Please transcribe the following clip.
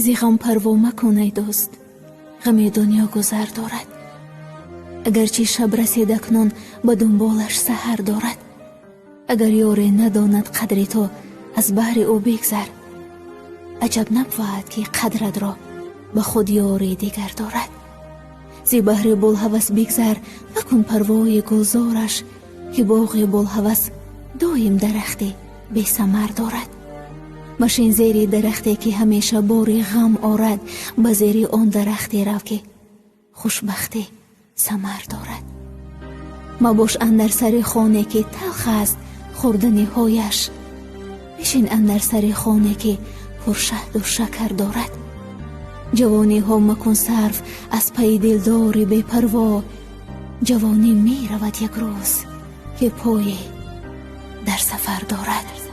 ازی غم پروا مکن ای دوست، غم دنیا گذر دارد. اگرچه شب رسید اکنون به دنبالش سحر دارد. اگر یاری نداند قدر تو از بحر او بگذر. عجب نبود که قدرت را به خود یاری دیگر دارد. زی بحر بوالهوس بگذر، مکن پروای گلزارش، که باغ بوالهوس دایم درختی بی ثمر دارد. مشین زیر درختی که همیشه باری غم آرد، به زیر آن درختی رو که خوشبختی ثمر دارد. مباش اندر سر خانه که تلخ است خوردن هایش، بشین اندر سر خانه که پرشهد و شکر دارد. جوانی ها مکن صرف از پی دلدار بی پروا، جوانی می رود یک روز که پای در سفر دارد.